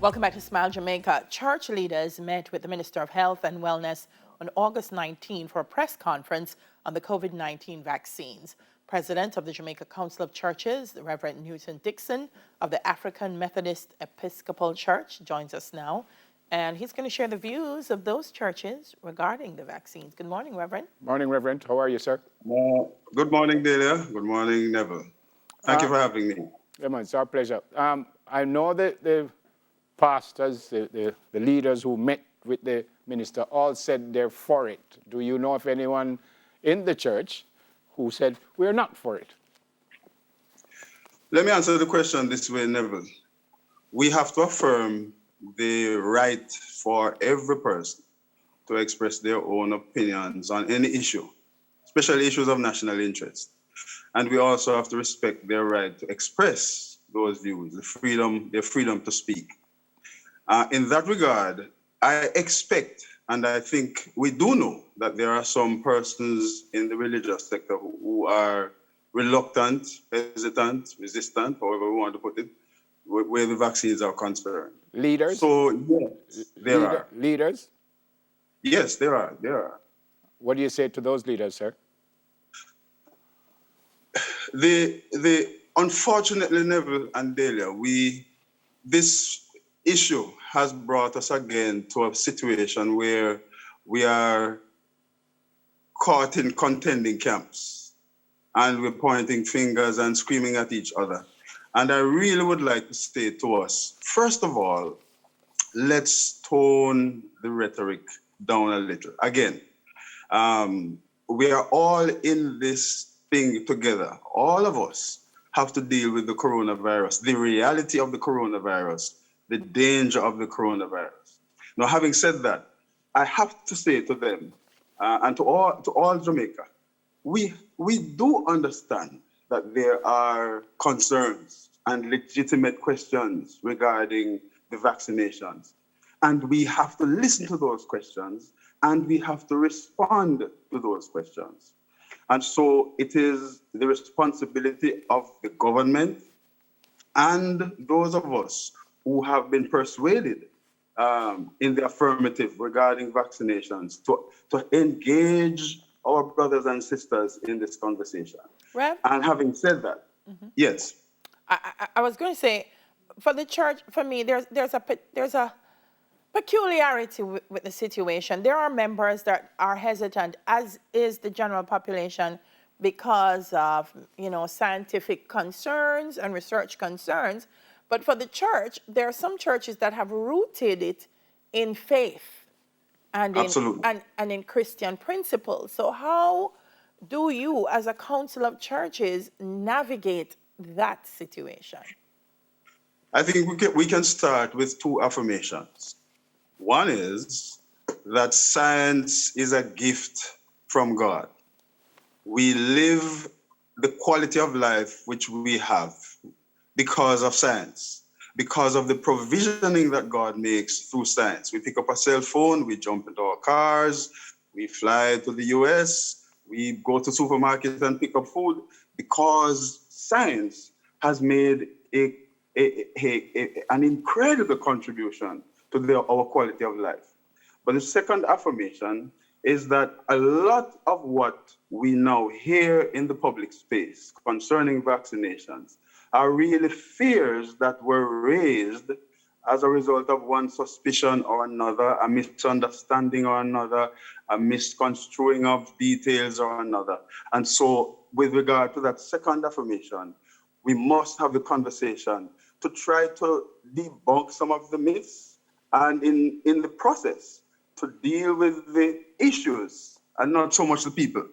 Welcome back to Smile Jamaica. Church leaders met with the Minister of Health and Wellness on August 19 for a press conference on the COVID-19 vaccines. President of the Jamaica Council of Churches, the Reverend Newton Dixon of the African Methodist Episcopal Church, joins us now. And he's going to share the views of those churches regarding the vaccines. Good morning, Reverend. Morning, Reverend. How are you, sir? Good morning, Delia. Good morning, Neville. Thank you for having me. Yeah, man, it's our pleasure. I know that the pastors, the leaders who met with the minister all said they're for it. Do you know of anyone in the church who said we're not for it? Let me answer the question this way, Neville. We have to affirm the right for every person to express their own opinions on any issue, especially issues of national interest. And we also have to respect their right to express those views, their freedom to speak. In that regard, I expect, and I think we do know, that there are some persons in the religious sector who are reluctant, hesitant, resistant, however we want to put it, where the vaccines are concerned. Leaders? So, yes, there are. Leaders? Yes, there are. What do you say to those leaders, sir? Unfortunately, Neville and Delia, this issue has brought us again to a situation where we are caught in contending camps and we're pointing fingers and screaming at each other. And I really would like to say to us, first of all, let's tone the rhetoric down a little. Again, we are all in this thing together. All of us have to deal with the coronavirus, the reality of the coronavirus, the danger of the coronavirus. Now, having said that, I have to say to them and to all Jamaica, we do understand that there are concerns and legitimate questions regarding the vaccinations. And we have to listen to those questions and we have to respond to those questions. And so it is the responsibility of the government and those of us who have been persuaded in the affirmative regarding vaccinations to engage our brothers and sisters in this conversation. Rev? And having said that, yes. I was going to say, for the church, for me, there's a peculiarity with the situation. There are members that are hesitant, as is the general population, because of scientific concerns and research concerns. But for the church, there are some churches that have rooted it in faith and in Christian principles. So how do you, as a council of churches, navigate that situation? I think we can start with two affirmations. One is that science is a gift from God. We live the quality of life which we have because of science, because of the provisioning that God makes through science. We pick up a cell phone, we jump into our cars, we fly to the US, we go to supermarkets and pick up food because science has made an incredible contribution to our quality of life. But the second affirmation is that a lot of what we now hear in the public space concerning vaccinations are really fears that were raised as a result of one suspicion or another, a misunderstanding or another, a misconstruing of details or another. And so with regard to that second affirmation, we must have the conversation to try to debunk some of the myths and in the process to deal with the issues and not so much the people,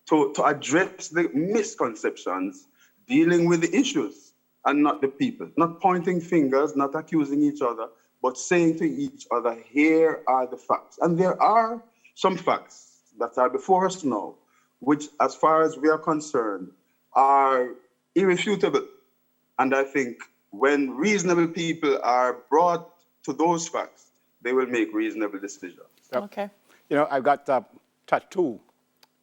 to address the misconceptions, dealing with the issues and not the people, not pointing fingers, not accusing each other, but saying to each other, here are the facts. And there are some facts that are before us now, which as far as we are concerned, are irrefutable. And I think when reasonable people are brought to those facts, they will make reasonable decisions. Okay. I got a tattoo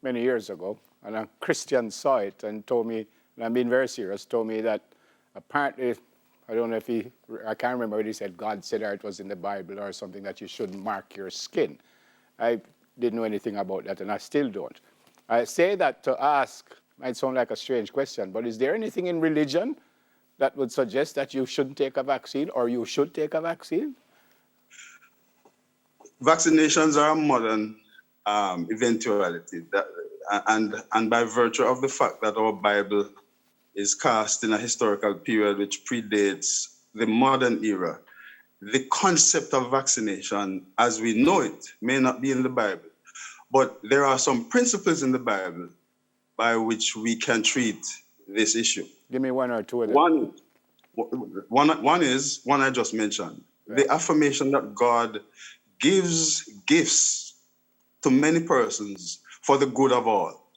many years ago, and a Christian saw it and told me, and I'm being very serious, told me that apparently I don't know if I can't remember what he said, God said, or it was in the Bible or something, that you shouldn't mark your skin. I didn't know anything about that, and I still don't. I say that to ask, might sound like a strange question, but is there anything in religion that would suggest that you shouldn't take a vaccine or you should take a vaccine? Vaccinations are a modern eventuality, and by virtue of the fact that our Bible is cast in a historical period which predates the modern era, the concept of vaccination as we know it may not be in the Bible, but there are some principles in the Bible by which we can treat this issue. Give me one or two of them. One is one I just mentioned, the affirmation that God gives gifts to many persons for the good of all.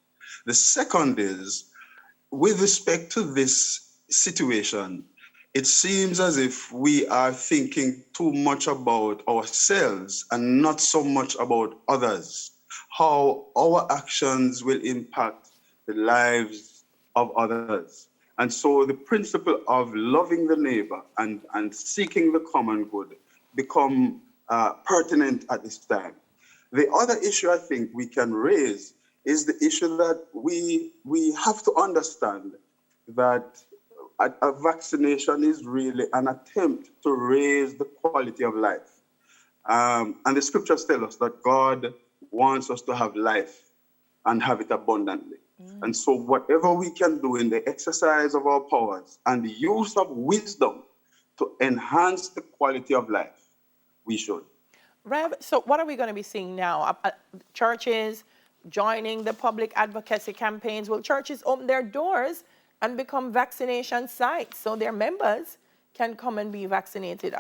The second is, with respect to this situation, it seems as if we are thinking too much about ourselves and not so much about others, how our actions will impact the lives of others. And so the principle of loving the neighbor and seeking the common good become pertinent at this time. The other issue I think we can raise is the issue that we have to understand that a vaccination is really an attempt to raise the quality of life. And the scriptures tell us that God wants us to have life and have it abundantly. And so whatever we can do in the exercise of our powers and the use of wisdom to enhance the quality of life, we should. Rev, so what are we going to be seeing now? Churches joining the public advocacy campaigns. Will churches open their doors and become vaccination sites so their members can come and be vaccinated?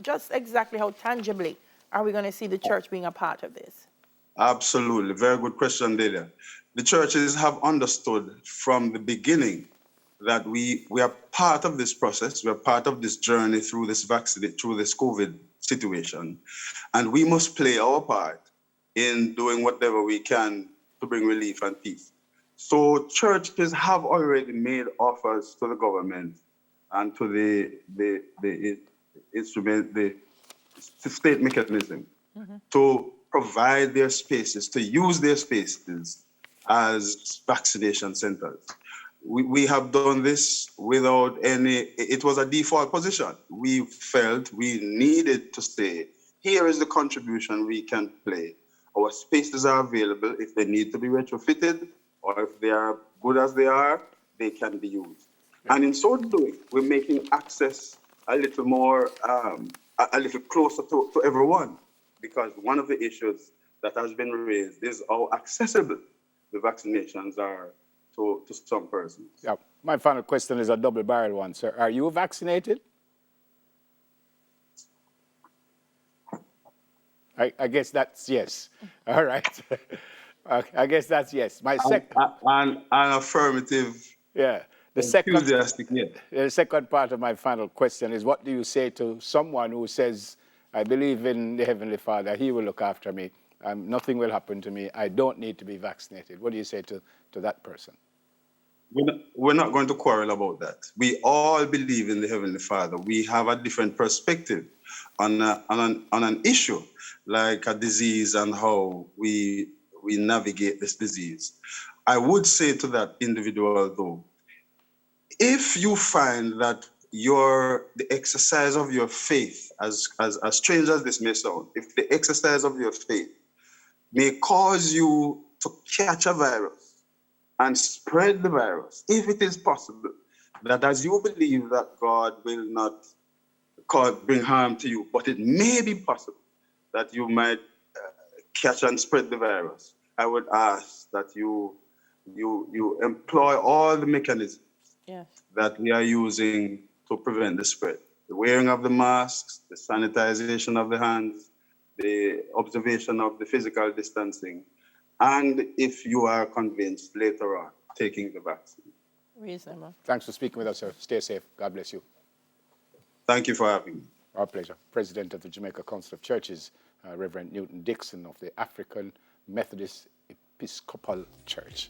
Just exactly how tangibly are we going to see the church being a part of this? Absolutely. Very good question, Delia. The churches have understood from the beginning that we are part of this process. We are part of this journey through this through this COVID situation. And we must play our part in doing whatever we can to bring relief and peace. So churches have already made offers to the government and to the instrument, the state mechanism to provide their spaces, to use their spaces as vaccination centers. We have done this without it was a default position. We felt we needed to say, here is the contribution we can play. Our spaces are available. If they need to be retrofitted or if they are good as they are, they can be used. And in so doing, we're making access a little more, a little closer to everyone, because one of the issues that has been raised is how accessible the vaccinations are to some persons. Yeah. My final question is a double-barrel one, sir. Are you vaccinated? I guess that's yes. All right. I guess that's yes. My second. An affirmative. Yeah. Enthusiastic, yes. The second part of my final question is, what do you say to someone who says, I believe in the Heavenly Father, He will look after me, nothing will happen to me, I don't need to be vaccinated? What do you say to that person? We're not going to quarrel about that. We all believe in the Heavenly Father. We have a different perspective on an issue like a disease and how we navigate this disease. I would say to that individual, though, if you find that the exercise of your faith, as strange as this may sound, if the exercise of your faith may cause you to catch a virus and spread the virus, if it is possible that as you believe that God will not bring harm to you, but it may be possible that you might catch and spread the virus, I would ask that you employ all the mechanisms that we are using to prevent the spread. The wearing of the masks, the sanitization of the hands, the observation of the physical distancing, and if you are convinced later on, taking the vaccine. Reasonable. Thanks for speaking with us, sir. Stay safe. God bless you. Thank you for having me. Our pleasure. President of the Jamaica Council of Churches, Reverend Newton Dixon of the African Methodist Episcopal Church.